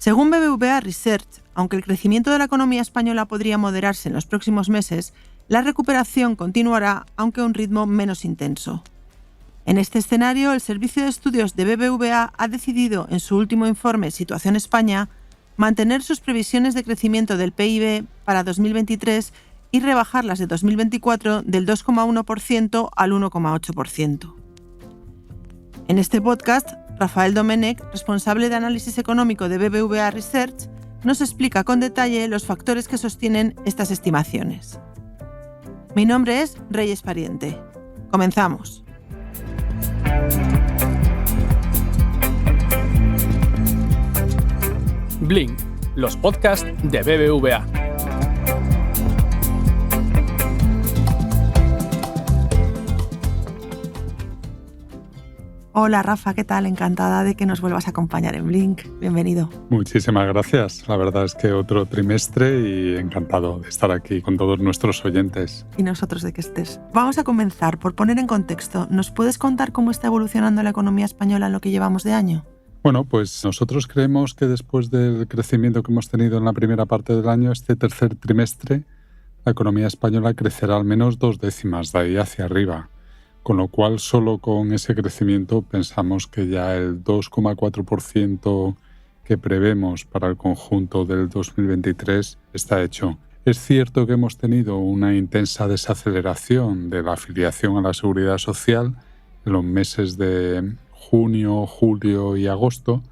Según BBVA Research, aunque el crecimiento de la economía española podría moderarse en los próximos meses, la recuperación continuará, aunque a un ritmo menos intenso. En este escenario, el Servicio de Estudios de BBVA ha decidido, en su último informe Situación España, mantener sus previsiones de crecimiento del PIB para 2023 y rebajarlas de 2024 del 2,1% al 1,8%. En este podcast, Rafael Domenech, responsable de análisis económico de BBVA Research, nos explica con detalle los factores que sostienen estas estimaciones. Mi nombre es Reyes Pariente. Comenzamos. Blink, los podcasts de BBVA. Hola Rafa, ¿qué tal? Encantada de que nos vuelvas a acompañar en Blink. Bienvenido. Muchísimas gracias. La verdad es que otro trimestre y encantado de estar aquí con todos nuestros oyentes. Y nosotros de que estés. Vamos a comenzar por poner en contexto. ¿Nos puedes contar cómo está evolucionando la economía española en lo que llevamos de año? Bueno, pues nosotros creemos que después del crecimiento que hemos tenido en la primera parte del año, este tercer trimestre, la economía española crecerá al menos 2 décimas de ahí hacia arriba. Con lo cual, solo con ese crecimiento pensamos que ya el 2,4% que prevemos para el conjunto del 2023 está hecho. Es cierto que hemos tenido una intensa desaceleración de la afiliación a la Seguridad Social en los meses de junio, julio y agosto,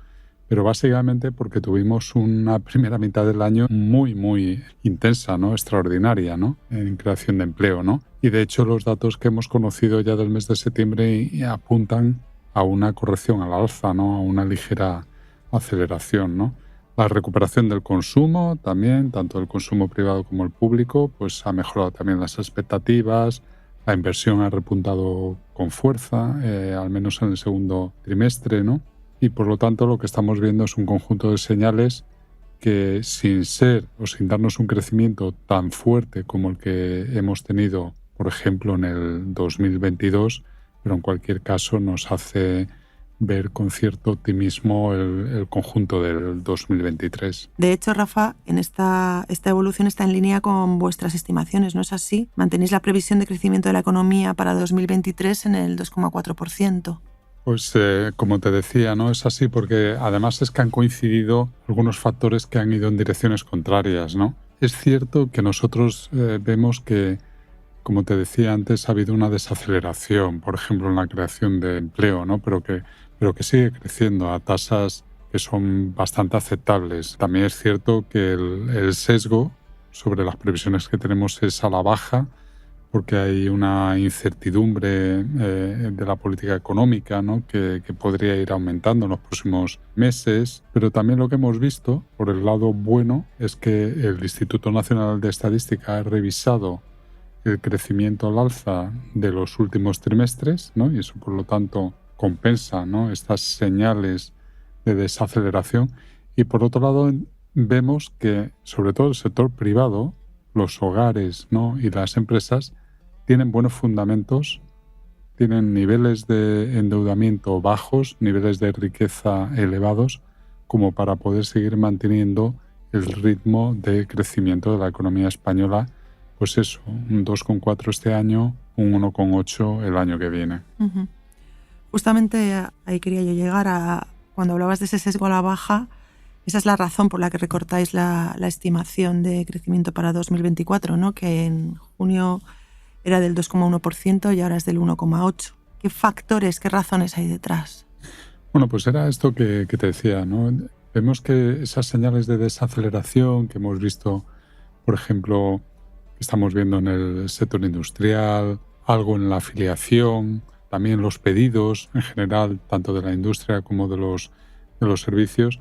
pero básicamente porque tuvimos una primera mitad del año muy intensa, ¿no? Extraordinaria, ¿no? En creación de empleo, ¿no? Y de hecho los datos que hemos conocido ya del mes de septiembre apuntan a una corrección al alza, ¿no? A una ligera aceleración, ¿no? La recuperación del consumo también, tanto el consumo privado como el público, pues ha mejorado también las expectativas, la inversión ha repuntado con fuerza, al menos en el segundo trimestre, ¿no? Y por lo tanto lo que estamos viendo es un conjunto de señales que sin ser o sin darnos un crecimiento tan fuerte como el que hemos tenido, por ejemplo, en el 2022, pero en cualquier caso nos hace ver con cierto optimismo el conjunto del 2023. De hecho, Rafa, en esta evolución está en línea con vuestras estimaciones, ¿no es así? Mantenéis la previsión de crecimiento de la economía para 2023 en el 2,4%. Pues como te decía, no es así porque además es que han coincidido algunos factores que han ido en direcciones contrarias, ¿no? Es cierto que nosotros vemos que, como te decía antes, ha habido una desaceleración, por ejemplo, en la creación de empleo, ¿no? Pero que sigue creciendo a tasas que son bastante aceptables. También es cierto que el sesgo sobre las previsiones que tenemos es a la baja, porque hay una incertidumbre de la política económica, ¿no? que podría ir aumentando en los próximos meses. Pero también lo que hemos visto, por el lado bueno, es que el Instituto Nacional de Estadística ha revisado el crecimiento al alza de los últimos trimestres, ¿no? Y eso, por lo tanto, compensa, ¿no? Estas señales de desaceleración. Y por otro lado, vemos que, sobre todo el sector privado, los hogares, ¿no? y las empresas tienen buenos fundamentos, tienen niveles de endeudamiento bajos, niveles de riqueza elevados, como para poder seguir manteniendo el ritmo de crecimiento de la economía española, pues eso, un 2,4 este año, un 1,8 el año que viene. Uh-huh. Justamente ahí quería yo llegar cuando hablabas de ese sesgo a la baja. Esa es la razón por la que recortáis la estimación de crecimiento para 2024, ¿no? Que en junio era del 2,1% y ahora es del 1,8%. ¿Qué factores, qué razones hay detrás? Bueno, pues era esto que te decía, ¿no? Vemos que esas señales de desaceleración que hemos visto, por ejemplo, que estamos viendo en el sector industrial, algo en la afiliación, también los pedidos en general, tanto de la industria como de los servicios,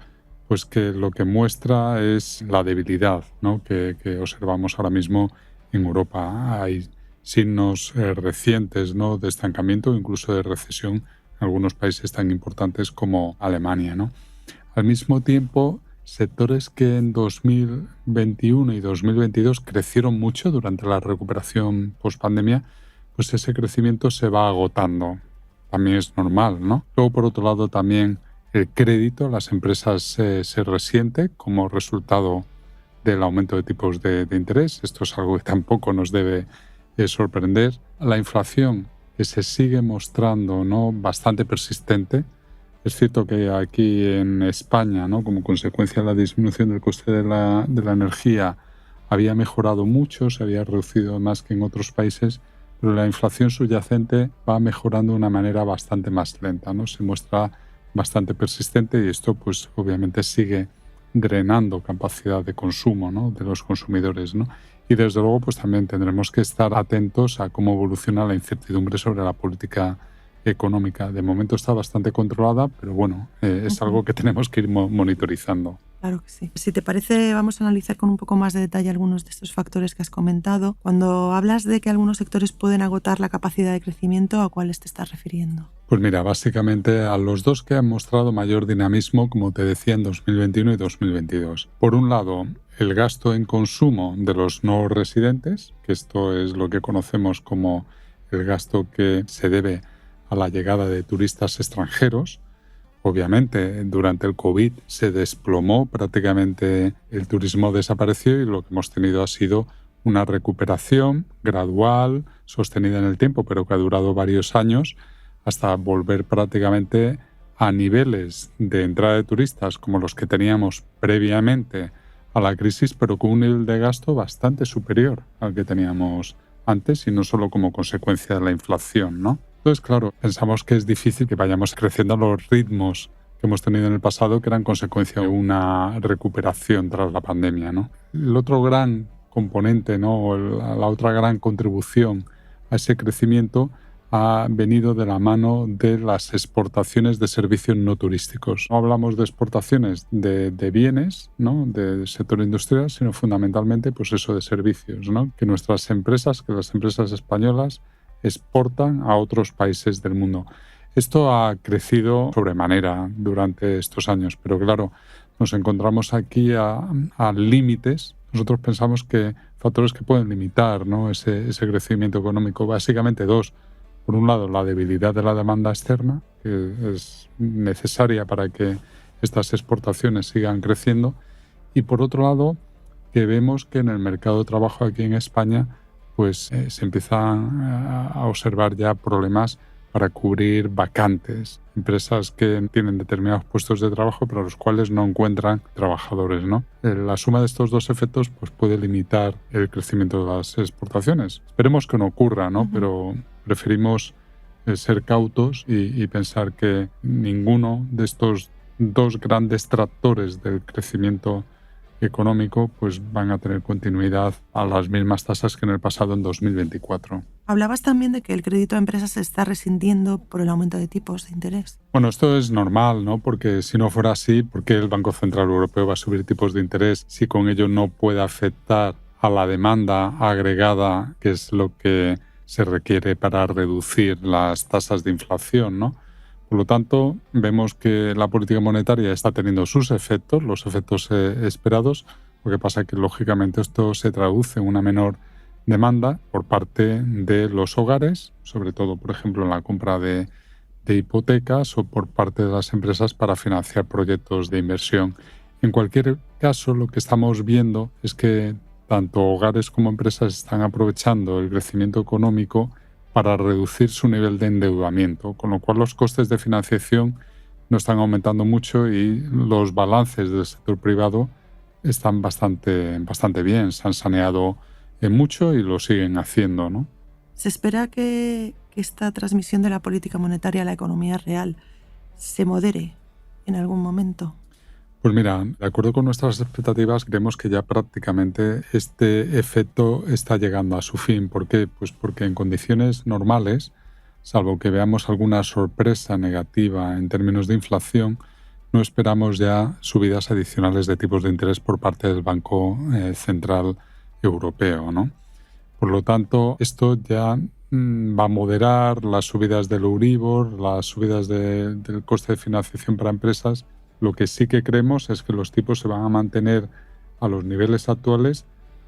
pues que lo que muestra es la debilidad, ¿no? que observamos ahora mismo en Europa. Hay signos recientes, ¿no? de estancamiento, incluso de recesión en algunos países tan importantes como Alemania, ¿no? Al mismo tiempo, sectores que en 2021 y 2022 crecieron mucho durante la recuperación post-pandemia, pues ese crecimiento se va agotando. También es normal, ¿no? Luego, por otro lado, también el crédito a las empresas se resiente como resultado del aumento de tipos de interés. Esto es algo que tampoco nos debe sorprender. La inflación, que se sigue mostrando, ¿no?, bastante persistente. Es cierto que aquí en España, ¿no?, como consecuencia de la disminución del coste de la energía, había mejorado mucho, se había reducido más que en otros países, pero la inflación subyacente va mejorando de una manera bastante más lenta, ¿no? Se muestra bastante persistente y esto pues obviamente sigue drenando capacidad de consumo, ¿no?, de los consumidores, ¿no? Y desde luego pues también tendremos que estar atentos a cómo evoluciona la incertidumbre sobre la política económica. De momento está bastante controlada, pero bueno, es algo que tenemos que ir monitorizando. Claro que sí. Si te parece, vamos a analizar con un poco más de detalle algunos de estos factores que has comentado. Cuando hablas de que algunos sectores pueden agotar la capacidad de crecimiento, ¿a cuáles te estás refiriendo? Pues mira, básicamente a los dos que han mostrado mayor dinamismo, como te decía, en 2021 y 2022. Por un lado, el gasto en consumo de los no residentes, que esto es lo que conocemos como el gasto que se debe a la llegada de turistas extranjeros. Obviamente, durante el COVID se desplomó, prácticamente el turismo desapareció y lo que hemos tenido ha sido una recuperación gradual, sostenida en el tiempo, pero que ha durado varios años, hasta volver prácticamente a niveles de entrada de turistas como los que teníamos previamente a la crisis, pero con un nivel de gasto bastante superior al que teníamos antes y no solo como consecuencia de la inflación, ¿no? Entonces, claro, pensamos que es difícil que vayamos creciendo a los ritmos que hemos tenido en el pasado, que eran consecuencia de una recuperación tras la pandemia, ¿no? El otro gran componente, ¿no?, la otra gran contribución a ese crecimiento ha venido de la mano de las exportaciones de servicios no turísticos. No hablamos de exportaciones de bienes, ¿no?, del sector industrial, sino fundamentalmente pues eso, de servicios, ¿no?, que las empresas españolas exportan a otros países del mundo. Esto ha crecido sobremanera durante estos años, pero claro, nos encontramos aquí a límites. Nosotros pensamos que factores que pueden limitar, ¿no?, ese crecimiento económico, básicamente dos. Por un lado, la debilidad de la demanda externa, que es necesaria para que estas exportaciones sigan creciendo, y por otro lado, que vemos que en el mercado de trabajo aquí en España pues se empiezan a observar ya problemas para cubrir vacantes, empresas que tienen determinados puestos de trabajo pero los cuales no encuentran trabajadores, ¿no? La suma de estos dos efectos pues puede limitar el crecimiento de las exportaciones. Esperemos que no ocurra, ¿no? Pero preferimos ser cautos y pensar que ninguno de estos dos grandes tractores del crecimiento económico pues van a tener continuidad a las mismas tasas que en el pasado, en 2024. Hablabas también de que el crédito a empresas se está resintiendo por el aumento de tipos de interés. Bueno, esto es normal, ¿no? Porque si no fuera así, ¿por qué el Banco Central Europeo va a subir tipos de interés si con ello no puede afectar a la demanda agregada, que es lo que se requiere para reducir las tasas de inflación, ¿no? Por lo tanto, vemos que la política monetaria está teniendo sus efectos, los efectos esperados. Lo que pasa es que, lógicamente, esto se traduce en una menor demanda por parte de los hogares, sobre todo, por ejemplo, en la compra de hipotecas o por parte de las empresas para financiar proyectos de inversión. En cualquier caso, lo que estamos viendo es que tanto hogares como empresas están aprovechando el crecimiento económico para reducir su nivel de endeudamiento, con lo cual los costes de financiación no están aumentando mucho y los balances del sector privado están bastante bien, se han saneado mucho y lo siguen haciendo, ¿no? ¿Se espera que esta transmisión de la política monetaria a la economía real se modere en algún momento? Pues mira, de acuerdo con nuestras expectativas, creemos que ya prácticamente este efecto está llegando a su fin. ¿Por qué? Pues porque en condiciones normales, salvo que veamos alguna sorpresa negativa en términos de inflación, no esperamos ya subidas adicionales de tipos de interés por parte del Banco Central Europeo, ¿no? Por lo tanto, esto ya va a moderar las subidas del Euribor, las subidas del coste de financiación para empresas. Lo que sí que creemos es que los tipos se van a mantener a los niveles actuales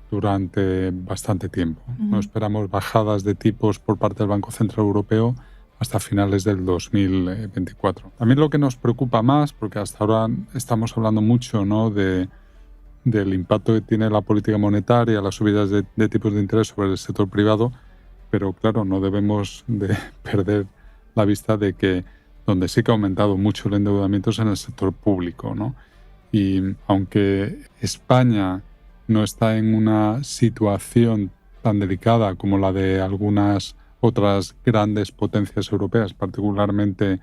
durante bastante tiempo. No esperamos bajadas de tipos por parte del Banco Central Europeo hasta finales del 2024. También lo que nos preocupa más, porque hasta ahora estamos hablando mucho, ¿no?, del impacto que tiene la política monetaria, las subidas de tipos de interés sobre el sector privado, pero claro, no debemos de perder la vista de que donde sí que ha aumentado mucho el endeudamiento es en el sector público, ¿no? Y aunque España no está en una situación tan delicada como la de algunas otras grandes potencias europeas, particularmente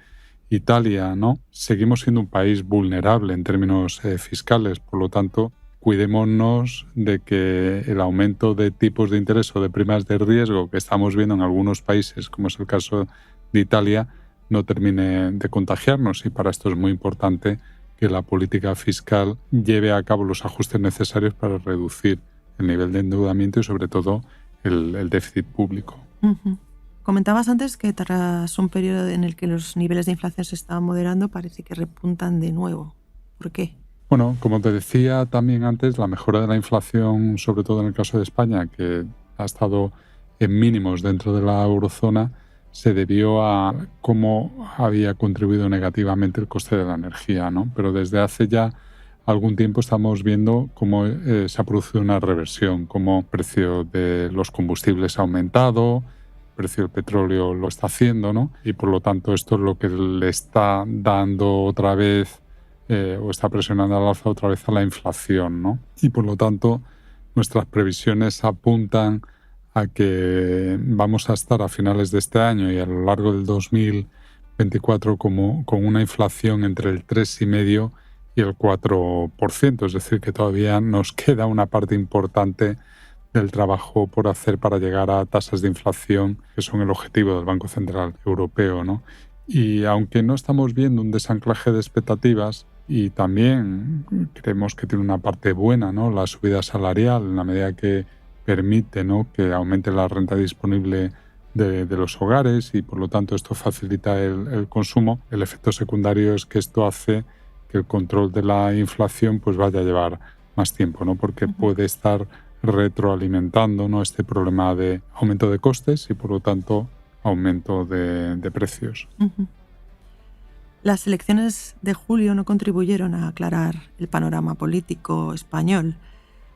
Italia, ¿no?, seguimos siendo un país vulnerable en términos fiscales. Por lo tanto, cuidémonos de que el aumento de tipos de interés o de primas de riesgo que estamos viendo en algunos países, como es el caso de Italia, no termine de contagiarnos. Y para esto es muy importante que la política fiscal lleve a cabo los ajustes necesarios para reducir el nivel de endeudamiento y, sobre todo, el déficit público. Uh-huh. Comentabas antes que tras un periodo en el que los niveles de inflación se estaban moderando, parece que repuntan de nuevo. ¿Por qué? Bueno, como te decía también antes, la mejora de la inflación, sobre todo en el caso de España, que ha estado en mínimos dentro de la eurozona, se debió a cómo había contribuido negativamente el coste de la energía, ¿no? Pero desde hace ya algún tiempo estamos viendo cómo se ha producido una reversión, cómo el precio de los combustibles ha aumentado, el precio del petróleo lo está haciendo, ¿no? Y por lo tanto esto es lo que le está dando otra vez o está presionando al alza otra vez a la inflación, ¿no? Y por lo tanto nuestras previsiones apuntan a que vamos a estar a finales de este año y a lo largo del 2024 con una inflación entre el 3,5% y el 4%, es decir, que todavía nos queda una parte importante del trabajo por hacer para llegar a tasas de inflación que son el objetivo del Banco Central Europeo, ¿no? Y aunque no estamos viendo un desanclaje de expectativas, y también creemos que tiene una parte buena, ¿no?, la subida salarial, en la medida que permite, ¿no?, que aumente la renta disponible de los hogares y por lo tanto esto facilita el consumo. El efecto secundario es que esto hace que el control de la inflación pues vaya a llevar más tiempo, ¿no?, porque puede estar retroalimentando, ¿no?, este problema de aumento de costes y por lo tanto aumento de precios. Uh-huh. Las elecciones de julio no contribuyeron a aclarar el panorama político español.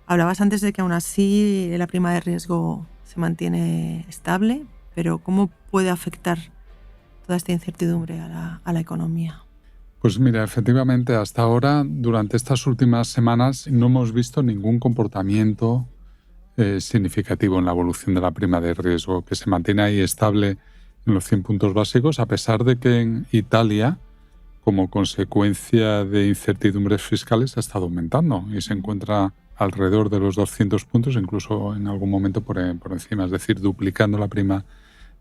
Hablabas antes de que aún así la prima de riesgo se mantiene estable, pero ¿cómo puede afectar toda esta incertidumbre a la economía? Pues mira, efectivamente, hasta ahora, durante estas últimas semanas, no hemos visto ningún comportamiento significativo en la evolución de la prima de riesgo, que se mantiene ahí estable en los 100 puntos básicos, a pesar de que en Italia, como consecuencia de incertidumbres fiscales, ha estado aumentando y se encuentra alrededor de los 200 puntos, incluso en algún momento por encima, es decir, duplicando la prima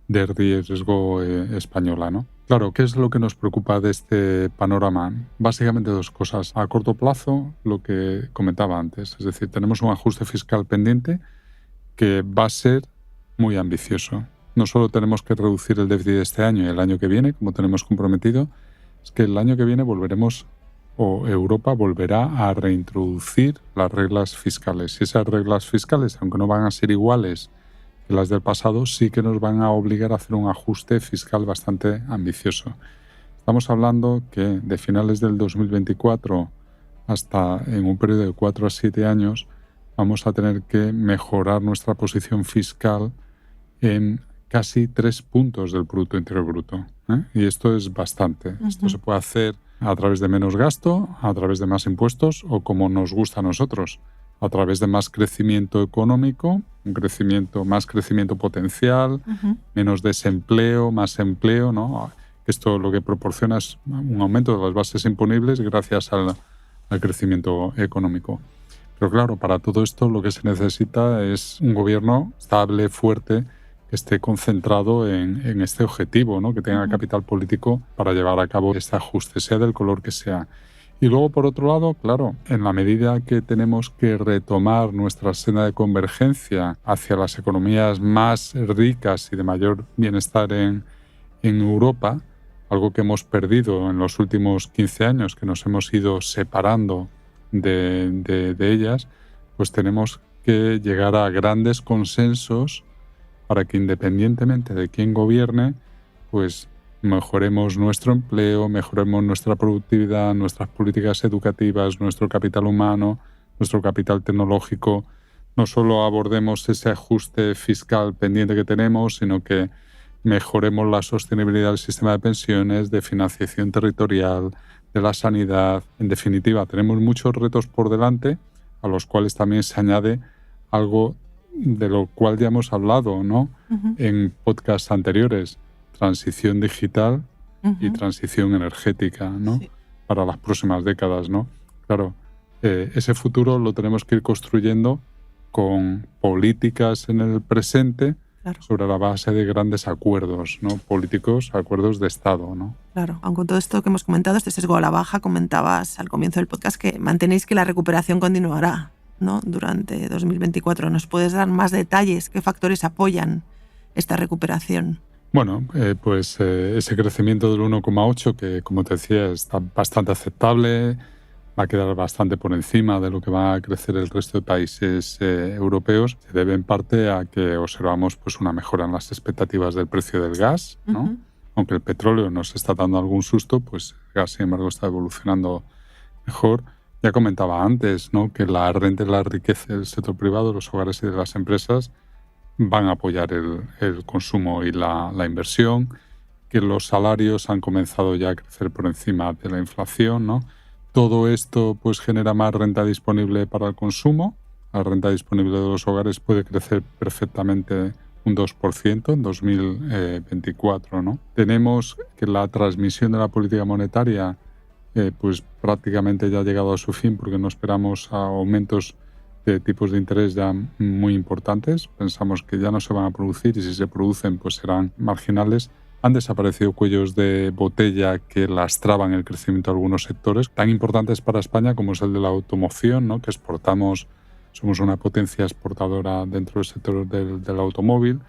de riesgo española, ¿no? Claro, ¿qué es lo que nos preocupa de este panorama? Básicamente dos cosas. A corto plazo, lo que comentaba antes, es decir, tenemos un ajuste fiscal pendiente que va a ser muy ambicioso. No solo tenemos que reducir el déficit de este año y el año que viene, como tenemos comprometido, es que el año que viene Europa volverá a reintroducir las reglas fiscales. Y esas reglas fiscales, aunque no van a ser iguales que las del pasado, sí que nos van a obligar a hacer un ajuste fiscal bastante ambicioso. Estamos hablando que de finales del 2024 hasta en un periodo de 4 a 7 años vamos a tener que mejorar nuestra posición fiscal en casi 3 puntos del Producto Interior Bruto. Y esto es bastante. Uh-huh. Esto se puede hacer a través de menos gasto, a través de más impuestos o, como nos gusta a nosotros, a través de más crecimiento económico, más crecimiento potencial, uh-huh, menos desempleo, más empleo, ¿no? Esto lo que proporciona es un aumento de las bases imponibles gracias al crecimiento económico. Pero claro, para todo esto lo que se necesita es un gobierno estable, fuerte, que esté concentrado en este objetivo, ¿no?, que tenga capital político para llevar a cabo este ajuste, sea del color que sea. Y luego, por otro lado, claro, en la medida que tenemos que retomar nuestra senda de convergencia hacia las economías más ricas y de mayor bienestar en Europa, algo que hemos perdido en los últimos 15 años, que nos hemos ido separando de ellas, pues tenemos que llegar a grandes consensos para que, independientemente de quién gobierne, pues mejoremos nuestro empleo, mejoremos nuestra productividad, nuestras políticas educativas, nuestro capital humano, nuestro capital tecnológico. No solo abordemos ese ajuste fiscal pendiente que tenemos, sino que mejoremos la sostenibilidad del sistema de pensiones, de financiación territorial, de la sanidad. En definitiva, tenemos muchos retos por delante, a los cuales también se añade algo de lo cual ya hemos hablado, ¿no? En podcasts anteriores, transición digital y transición energética, ¿no? Sí. Para las próximas décadas, ¿no? Claro, ese futuro lo tenemos que ir construyendo con políticas en el presente, Claro. sobre la base de grandes acuerdos, ¿no? Políticos, acuerdos de Estado, ¿no? Claro, aunque con todo esto que hemos comentado, este sesgo a la baja, comentabas al comienzo del podcast que mantenéis que la recuperación continuará, ¿no? Durante 2024. ¿Nos puedes dar más detalles? ¿Qué factores apoyan esta recuperación? Bueno, ese crecimiento del 1,8, que como te decía está bastante aceptable, va a quedar bastante por encima de lo que va a crecer el resto de países europeos, se debe en parte a que observamos pues, una mejora en las expectativas del precio del gas, ¿no? Aunque el petróleo nos está dando algún susto, pues el gas, sin embargo, está evolucionando mejor. Ya comentaba antes, ¿no? Que la renta y la riqueza del sector privado, de los hogares y de las empresas van a apoyar el consumo y la inversión, que los salarios han comenzado ya a crecer por encima de la inflación, ¿no? Todo esto pues, genera más renta disponible para el consumo. La renta disponible de los hogares puede crecer perfectamente un 2% en 2024, ¿no? Tenemos que la transmisión de la política monetaria pues prácticamente ya ha llegado a su fin, porque no esperamos a aumentos de tipos de interés ya muy importantes. Pensamos que ya no se van a producir y si se producen pues serán marginales. Han desaparecido cuellos de botella que lastraban el crecimiento de algunos sectores tan importantes para España como es el de la automoción, ¿no? Que exportamos, somos una potencia exportadora dentro del sector del automóvil.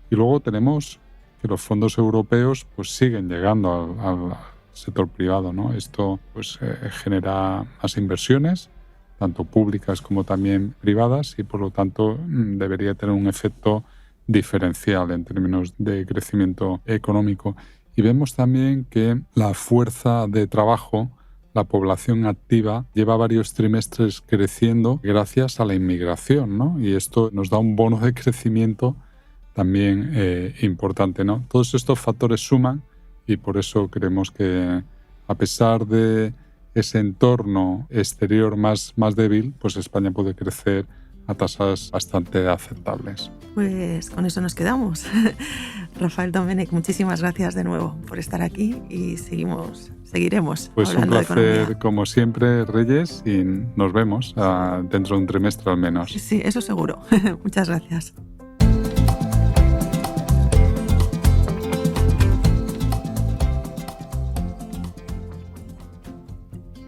Y luego tenemos que los fondos europeos pues siguen llegando al sector privado, ¿no? Esto pues genera más inversiones, tanto públicas como también privadas, y por lo tanto debería tener un efecto diferencial en términos de crecimiento económico. Y vemos también que la fuerza de trabajo, la población activa, lleva varios trimestres creciendo gracias a la inmigración, ¿no? Y esto nos da un bono de crecimiento también importante, ¿no? Todos estos factores suman y por eso creemos que a pesar de ese entorno exterior más débil, pues España puede crecer a tasas bastante aceptables. Pues con eso nos quedamos. Rafael Domenech, muchísimas gracias de nuevo por estar aquí y seguiremos pues hablando de economía. Pues un placer como siempre, Reyes, y nos vemos dentro de un trimestre al menos. Sí, eso seguro. Muchas gracias.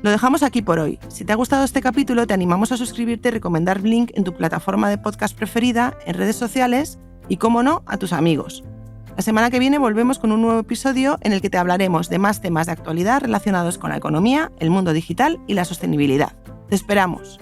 Lo dejamos aquí por hoy. Si te ha gustado este capítulo, te animamos a suscribirte y recomendar Blink en tu plataforma de podcast preferida, en redes sociales y, cómo no, a tus amigos. La semana que viene volvemos con un nuevo episodio en el que te hablaremos de más temas de actualidad relacionados con la economía, el mundo digital y la sostenibilidad. ¡Te esperamos!